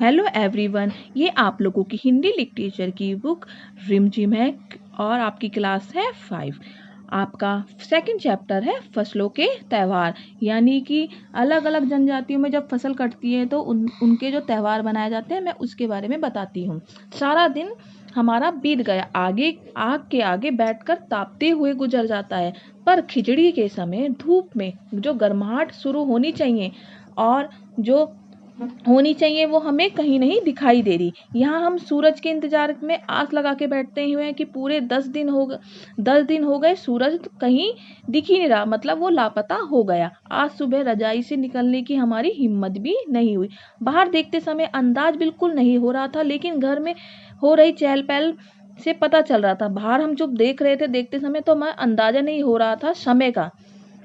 Hello everyone, ये आप लोगों की हिंदी लिटरेचर की बुक रिमझिम है और आपकी क्लास है 5। आपका सेकंड चैप्टर है फसलों के त्यौहार। यानी कि अलग अलग जनजातियों में जब फसल कटती है तो उनके जो त्यौहार मनाए जाते हैं मैं उसके बारे में बताती हूँ। सारा दिन हमारा बीत गया, आगे आग के आगे बैठकर तापते हुए गुजर जाता है। पर खिचड़ी के समय धूप में जो गर्माहट शुरू होनी चाहिए और जो होनी चाहिए वो हमें कहीं नहीं दिखाई दे रही। यहाँ हम सूरज के इंतजार में आस लगा के बैठते हुए हैं कि पूरे 10 दिन हो गए सूरज तो कहीं दिख ही नहीं रहा, मतलब वो लापता हो गया। आज सुबह रजाई से निकलने की हमारी हिम्मत भी नहीं हुई। बाहर देखते समय अंदाज बिल्कुल नहीं हो रहा था, लेकिन घर में हो रही चहल पहल से पता चल रहा था। बाहर हम जो देख रहे थे देखते समय तो हमें अंदाजा नहीं हो रहा था समय का,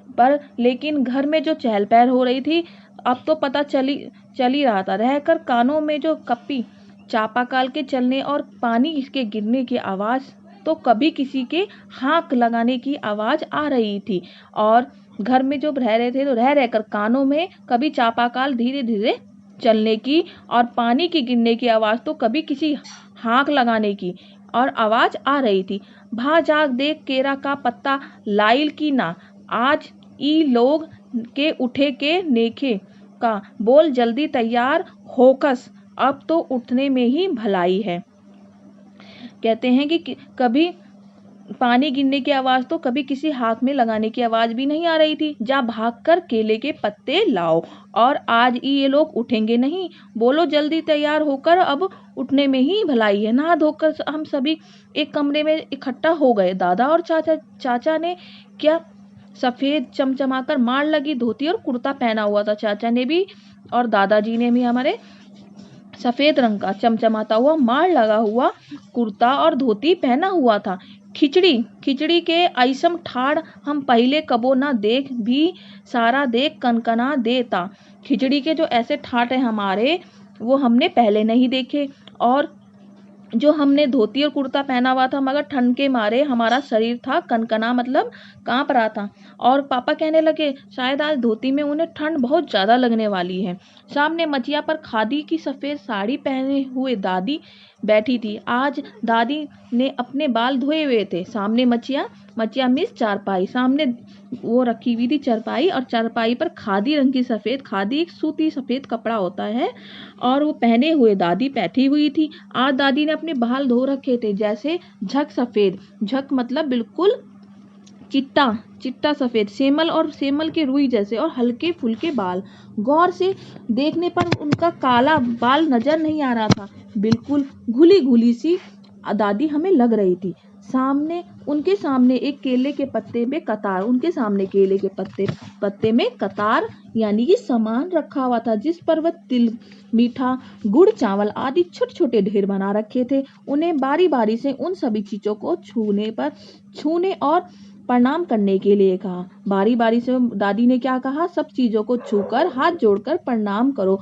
पर लेकिन घर में जो चहल पहल हो रही थी अब तो पता चल ही रहा था। रहकर कानों में जो कप्पी चापाकल के चलने और पानी इसके गिरने की आवाज, तो कभी किसी के हाँक लगाने की आवाज आ रही थी। और घर में जो रह रहे थे तो रह रहकर कानों में कभी चापाकल धीरे धीरे चलने की और पानी के गिरने की आवाज, तो कभी किसी हाँक लगाने की और आवाज आ रही थी। भा जाग देख केरा का पत्ता लाइल की ना, आज ई लोग के उठे के नेखे का, बोल जल्दी तैयार होकस, अब तो उठने में ही भलाई है। कहते हैं कि कभी पानी गिरने की आवाज तो कभी किसी हाथ में लगाने की आवाज भी नहीं आ रही थी। जा भागकर केले के पत्ते लाओ, और आज ये लोग उठेंगे नहीं, बोलो जल्दी तैयार होकर, अब उठने में ही भलाई है। नहा धोकर हम सभी एक कमरे में इकट्ठा हो गए। दादा और चाचा ने क्या सफेद चमचमाकर मार लगी धोती और कुर्ता पहना हुआ था। चाचा ने भी और दादाजी ने भी हमारे सफेद रंग का चमचमाता हुआ मार लगा हुआ कुर्ता और धोती पहना हुआ था। खिचड़ी के ऐसम ठाड़ हम पहले कबो ना देख भी, सारा देख कनकना देता। खिचड़ी के जो ऐसे ठाट है हमारे, वो हमने पहले नहीं देखे। और जो हमने धोती और कुर्ता पहना हुआ था, मगर ठंड के मारे हमारा शरीर था कनकना, मतलब कांप रहा था। और पापा कहने लगे शायद आज धोती में उन्हें ठंड बहुत ज्यादा लगने वाली है। सामने मचिया पर खादी की सफेद साड़ी पहने हुए दादी बैठी थी। आज दादी ने अपने बाल धोए हुए थे। सामने मचिया मिस चारपाई, सामने वो रखी हुई थी चारपाई, और चारपाई पर खादी रंग की सफेद, खादी एक सूती सफेद कपड़ा होता है, और वो पहने हुए दादी बैठी हुई थी। आज दादी ने अपने बाल धो रखे थे, जैसे झक सफेद, झक मतलब बिल्कुल चिट्टा चिट्टा सफेद, सेमल और सेमल के रुई जैसे, और हल्के फुल्के बाल। गौर से देखने पर उनका काला बाल नजर नहीं आ रहा था, बिल्कुल घुली घुली सी दादी हमें लग रही थी। उनके सामने एक केले के पत्ते में कतार, उनके सामने केले के पत्ते में कतार यानी कि सामान रखा हुआ था, जिस पर वह तिल, मीठा, गुड़, चावल आदि छोटे छोटे ढेर बना रखे थे। उन्हें बारी बारी से उन सभी चीजों को छूने और प्रणाम करने के लिए कहा। बारी बारी से दादी ने क्या कहा, सब चीजों को छूकर हाथ जोड़कर प्रणाम करो।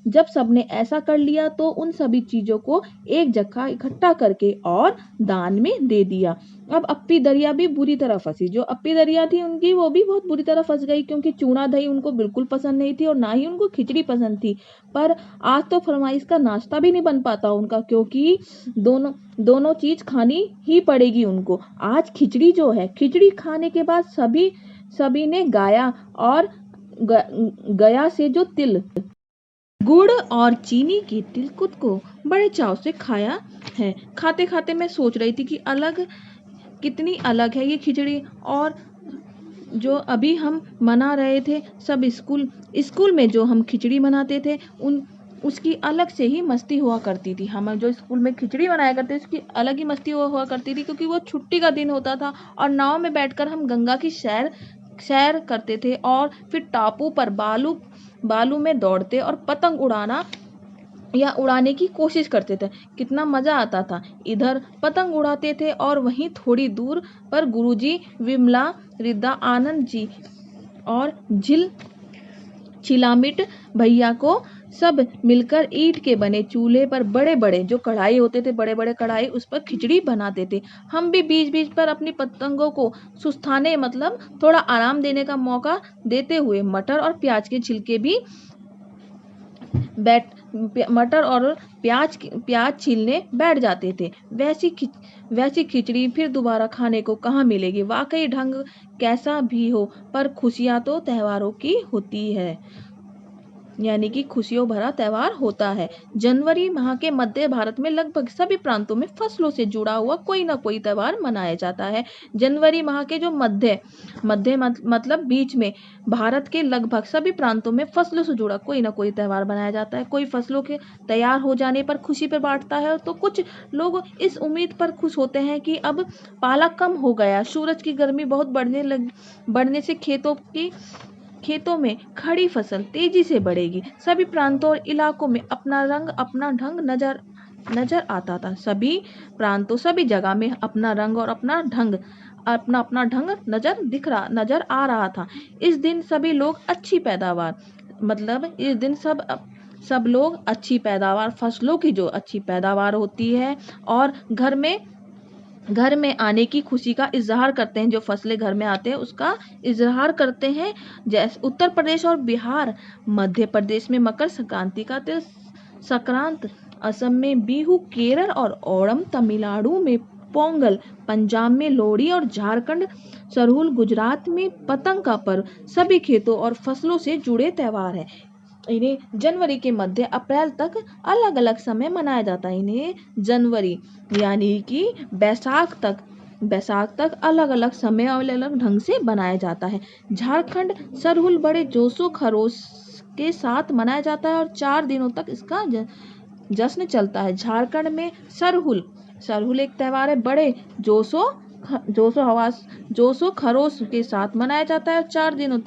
जब सबने ऐसा कर लिया तो उन सभी चीजों को एक जगह इकट्ठा करके और दान में दे दिया। अब अप्पी दरिया भी बुरी तरह फंसी। जो अप्पी दरिया थी उनकी, वो भी बहुत बुरी तरह फंस गई, क्योंकि चूड़ा दही उनको बिल्कुल पसंद नहीं थी और ना ही उनको खिचड़ी पसंद थी। पर आज तो फरमाइश का नाश्ता भी नहीं बन पाता उनका, क्योंकि दोनों चीज खानी ही पड़ेगी उनको। आज खिचड़ी जो है, खिचड़ी खाने के बाद सभी ने गाया, और गया से जो तिल, गुड़ और चीनी की तिलकुट को बड़े चाव से खाया है। खाते खाते मैं सोच रही थी कि कितनी अलग है ये खिचड़ी, और जो अभी हम मना रहे थे सब स्कूल में जो हम खिचड़ी मनाते थे उसकी अलग से ही मस्ती हुआ करती थी। हम जो स्कूल में खिचड़ी बनाया करते थे उसकी अलग ही मस्ती हुआ करती थी, क्योंकि वो छुट्टी का दिन होता था और नाव में बैठकर हम गंगा की सैर करते थे, और फिर टापू पर बालू में दौड़ते और पतंग उड़ाने की कोशिश करते थे। कितना मजा आता था। इधर पतंग उड़ाते थे और वहीं थोड़ी दूर पर गुरुजी, विमला, रिद्धा, आनंद जी और चिलामिट भैया को सब मिलकर ईंट के बने चूल्हे पर बड़े बड़े जो कढ़ाई होते थे, बड़े बड़े कढ़ाई, उस पर खिचड़ी बनाते थे। हम भी बीच बीच पर अपनी पतंगों को सुस्ताने, मतलब थोड़ा आराम देने का मौका देते हुए, मटर और प्याज के छिलके भी मटर और प्याज छीलने बैठ जाते थे। वैसी खिचड़ी फिर दोबारा खाने को कहाँ मिलेगी। वाकई ढंग कैसा भी हो, पर खुशियाँ तो त्योहारों की होती है, यानी कि खुशियों भरा त्योहार होता है। जनवरी माह के मध्य भारत में लगभग सभी प्रांतों में फसलों से जुड़ा हुआ कोई ना कोई त्योहार मनाया जाता है। जनवरी माह के जो मतलब बीच में भारत के लगभग सभी प्रांतों में फसलों से जुड़ा कोई ना कोई त्योहार मनाया जाता है। कोई फसलों के तैयार हो जाने पर खुशी पर बांटता है, तो कुछ लोग इस उम्मीद पर खुश होते हैं कि अब पाला कम हो गया, सूरज की गर्मी बहुत बढ़ने से खेतों में खड़ी फसल तेजी से बढ़ेगी। सभी प्रांतों और इलाकों में अपना रंग अपना ढंग नजर आता था। सभी प्रांतों सभी जगह में अपना रंग और अपना ढंग नजर आ रहा था। इस दिन सभी लोग अच्छी पैदावार, मतलब इस दिन सब लोग अच्छी पैदावार, फसलों की जो अच्छी पैदावार होती है और घर में आने की खुशी का इजहार करते हैं। जो फसलें घर में आते हैं उसका इजहार करते हैं। जैसे उत्तर प्रदेश और बिहार, मध्य प्रदेश में मकर संक्रांति का तिल संक्रांत, असम में बिहू, केरल और ओणम, तमिलनाडु में पोंगल, पंजाब में लोहड़ी और झारखंड सरहुल, गुजरात में पतंग का पर्व सभी खेतों और फसलों से जुड़े त्योहार है। इन्हें जनवरी के मध्य अप्रैल तक अलग अलग समय मनाया जाता है। इन्हें जनवरी यानी कि बैसाख तक अलग अलग समय और अलग अलग ढंग से बनाया जाता है। झारखंड सरहुल बड़े जोशो खरोश के साथ मनाया जाता है और 4 दिनों तक इसका जश्न चलता है। झारखंड में सरहुल एक त्योहार है, बड़े जोशो खरोश के साथ मनाया जाता है। 4 दिनों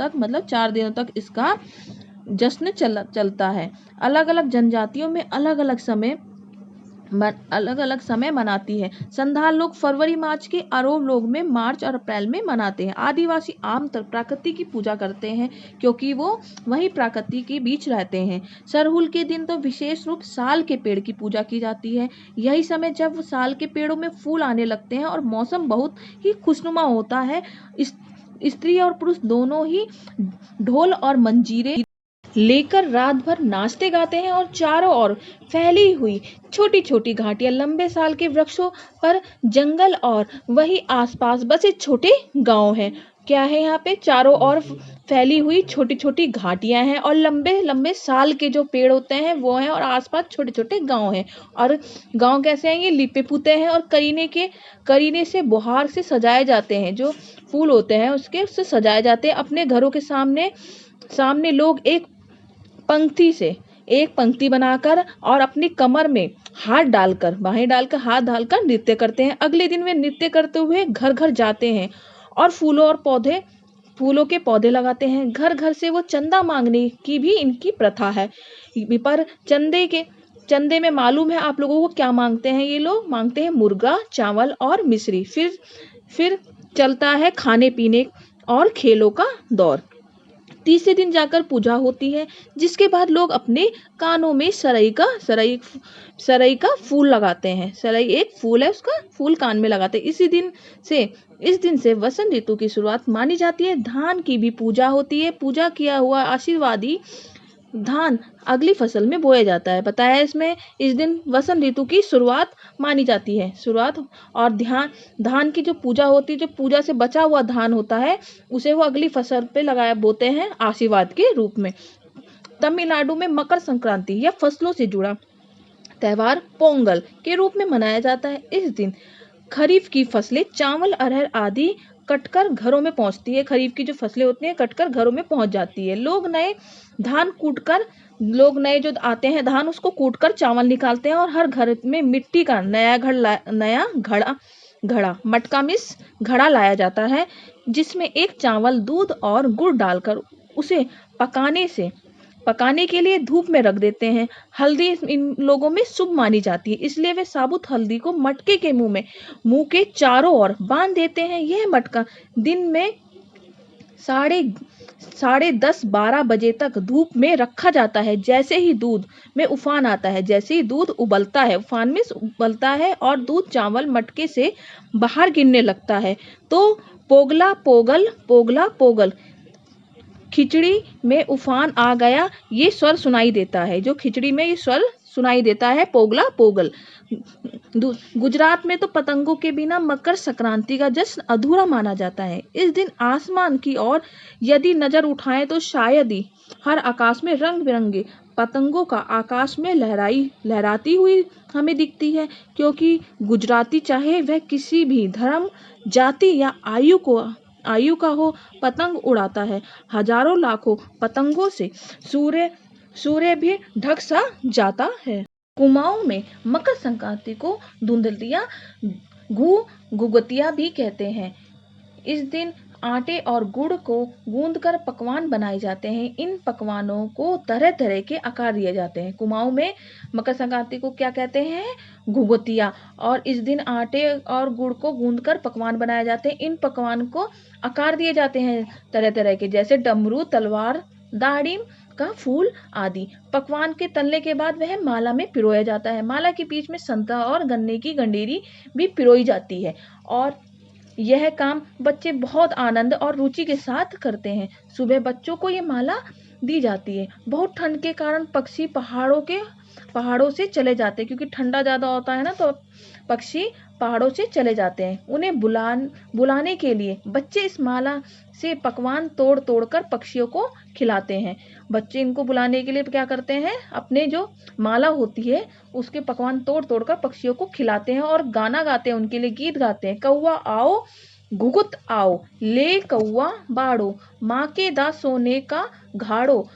तक इसका जश्न चलता है। अलग अलग जनजातियों में अलग अलग समय मनाती है। संथाल लोग फरवरी मार्च के, अरब लोग में मार्च और अप्रैल में मनाते हैं। आदिवासी आमतौर प्रकृति की पूजा करते हैं क्योंकि वो वही प्रकृति के बीच रहते हैं। सरहुल के दिन तो विशेष रूप साल के पेड़ की पूजा की जाती है। यही समय जब साल के पेड़ों में फूल आने लगते हैं और मौसम बहुत ही खुशनुमा होता है। स्त्री और पुरुष दोनों ही ढोल और मंजीरे लेकर रात भर नाचते गाते हैं और चारों ओर फैली हुई छोटी छोटी घाटियां, लंबे साल के वृक्षों पर जंगल और वही आसपास बसे छोटे गांव हैं। क्या है यहाँ पे? चारों ओर फैली हुई छोटी छोटी घाटियां हैं और लंबे लंबे साल के जो पेड़ होते हैं वो हैं और आसपास छोटे छोटे गांव हैं। और गांव कैसे हैं? ये लिपे पुते हैं और करीने से बुहार से सजाए जाते हैं। जो फूल होते हैं उससे सजाए जाते हैं। अपने घरों के सामने लोग एक पंक्ति बनाकर और अपनी कमर में बाहें डालकर हाथ डालकर नृत्य करते हैं। अगले दिन वे नृत्य करते हुए घर घर जाते हैं और फूलों के पौधे लगाते हैं। घर घर से वो चंदा मांगने की भी इनकी प्रथा है। पर चंदे में मालूम है आप लोगों को क्या मांगते हैं? ये लोग मांगते हैं मुर्गा, चावल और मिश्री। फिर चलता है खाने पीने और खेलों का दौर। तीसरे दिन जाकर पूजा होती है, जिसके बाद लोग अपने कानों में सरई का फूल लगाते हैं। सरई एक फूल है, उसका फूल कान में लगाते हैं। इस दिन से वसंत ऋतु की शुरुआत मानी जाती है। धान की भी पूजा होती है। पूजा किया हुआ आशीर्वादी धान अगली फसल में बोया जाता है। बताया इसमें इस दिन वसंत ऋतु की शुरुआत मानी जाती है। और धान की जो पूजा होती है, जो पूजा से बचा हुआ धान होता है उसे वो अगली फसल पे बोते हैं आशीर्वाद के रूप में। तमिलनाडु में मकर संक्रांति या फसलों से जुड़ा त्योहार पोंगल के रूप में मनाया जाता है। इस दिन खरीफ की फसलें चावल, अरहर आदि कटकर घरों में पहुंचती है। खरीफ की जो फसलें होती हैं कटकर घरों में पहुंच जाती है। लोग नए जो आते हैं धान उसको कूटकर चावल निकालते हैं और हर घर में मिट्टी का नया मटका मिस घड़ा लाया जाता है, जिसमें एक चावल, दूध और गुड़ डालकर उसे पकाने के लिए धूप में रख देते हैं। हल्दी इन लोगों में शुभ मानी जाती है, इसलिए वे साबुत हल्दी को मटके के मुंह के चारों ओर बांध देते हैं। यह मटका दिन में 10:30-12 बजे तक धूप में रखा जाता है। जैसे ही दूध में उफान आता है, जैसे ही दूध उबलता है और दूध चावल मटके से बाहर गिरने लगता है, तो पोगला पोगल खिचड़ी में उफान आ गया, ये स्वर सुनाई देता है। जो खिचड़ी में ये स्वर सुनाई देता है, पोगला पोगल। गुजरात में तो पतंगों के बिना मकर संक्रांति का जश्न अधूरा माना जाता है। इस दिन आसमान की ओर यदि नजर उठाएं तो शायद ही हर आकाश में रंग बिरंगे पतंगों का आकाश में लहराती हुई हमें दिखती है, क्योंकि गुजराती चाहे वह किसी भी धर्म, जाति या आयु का हो, पतंग उड़ाता है। हजारों लाखों पतंगों से सूर्य भी ढक सा जाता है। कुमाऊं में मकर संक्रांति को धुंधलिया घुघुतिया भी कहते हैं। इस दिन आटे और गुड़ को गूंदकर पकवान बनाए जाते हैं। इन पकवानों को तरह तरह के आकार दिए जाते हैं। कुमाऊं में मकर संक्रांति को क्या कहते हैं? घुघुतिया। और इस दिन आटे और गुड़ को गूंदकर पकवान बनाए जाते हैं। इन पकवान को आकार दिए जाते हैं तरह तरह के, जैसे डमरू, तलवार, दाढ़ी का फूल आदि। पकवान के तलने के बाद वह माला में पिरोया जाता है। माला के बीच में संतरा और गन्ने की गंडेरी भी पिरोई जाती है और यह काम बच्चे बहुत आनंद और रुचि के साथ करते हैं। सुबह बच्चों को ये माला दी जाती है। बहुत ठंड के कारण पक्षी पहाड़ों से चले जाते हैं, क्योंकि ठंडा ज्यादा होता है ना, तो पक्षी पहाड़ों से चले जाते हैं। उन्हें बुलाने के लिए बच्चे इस माला से पकवान तोड़ तोड़ कर पक्षियों को खिलाते हैं। बच्चे इनको बुलाने के लिए क्या करते हैं? अपने जो माला होती है उसके पकवान तोड़ तोड़ कर पक्षियों को खिलाते हैं और गाना गाते हैं, उनके लिए गीत गाते हैं। कौवा आओ घुघुत आओ, ले कौवा बाड़ो, माँ के दा सोने का घाड़ो,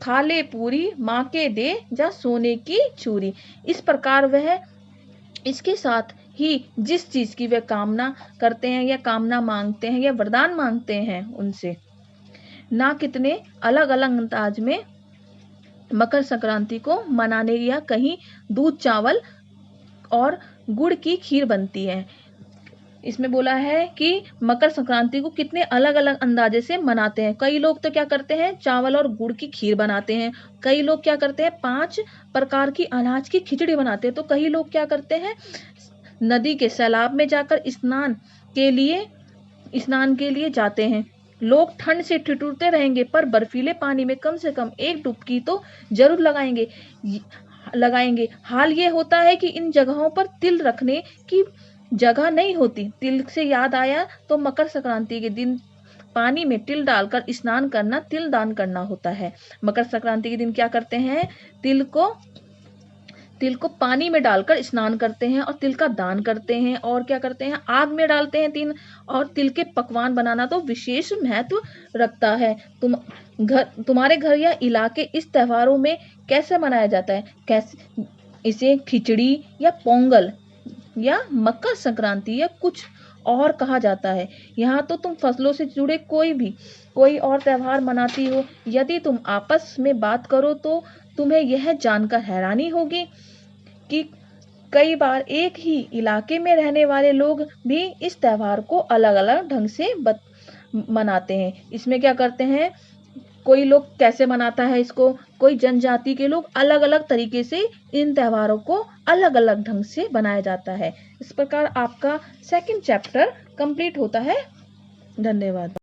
खा ले पूरी, माँ के दे जा सोने की चूरी। इस प्रकार वह इसके साथ ही जिस चीज की वे कामना करते हैं या कामना मांगते हैं या वरदान मांगते हैं उनसे, ना कितने अलग अलग अंदाज में मकर संक्रांति को मनाने या कहीं दूध, चावल और गुड़ की खीर बनती है। इसमें बोला है कि मकर संक्रांति को कितने अलग अलग अंदाजे से मनाते हैं। कई लोग तो क्या करते हैं? चावल और गुड़ की खीर बनाते हैं। कई लोग क्या करते हैं? 5 प्रकार की अनाज की खिचड़ी बनाते हैं। तो कई लोग क्या करते हैं? नदी के सैलाब में जाकर स्नान के लिए जाते हैं। लोग ठंड से ठिठुरते रहेंगे, पर बर्फीले पानी में कम से कम एक डुबकी तो जरूर लगाएंगे। हाल ये होता है कि इन जगहों पर तिल रखने की जगह नहीं होती। तिल से याद आया तो मकर संक्रांति के दिन पानी में तिल डालकर स्नान करना तिल दान करना होता है। मकर संक्रांति के दिन क्या करते हैं? तिल को पानी में डालकर स्नान करते हैं और तिल का दान करते हैं। और क्या करते हैं? आग में डालते हैं तिल, और तिल के पकवान बनाना तो विशेष महत्व रखता है। तुम्हारे घर या इलाके इस त्योहारों में कैसे मनाया जाता है? इसे खिचड़ी या पोंगल या मकर संक्रांति या कुछ और कहा जाता है। यहाँ तो तुम फसलों से जुड़े कोई और त्योहार मनाती हो। यदि तुम आपस में बात करो तो तुम्हें यह जानकर हैरानी होगी कि कई बार एक ही इलाके में रहने वाले लोग भी इस त्योहार को अलग अलग ढंग से मनाते हैं। इसमें क्या करते हैं? कोई लोग कैसे मनाता है इसको, कोई जनजाति के लोग अलग अलग तरीके से इन त्योहारों को अलग अलग ढंग से बनाया जाता है। इस प्रकार आपका 2nd चैप्टर कंप्लीट होता है। धन्यवाद।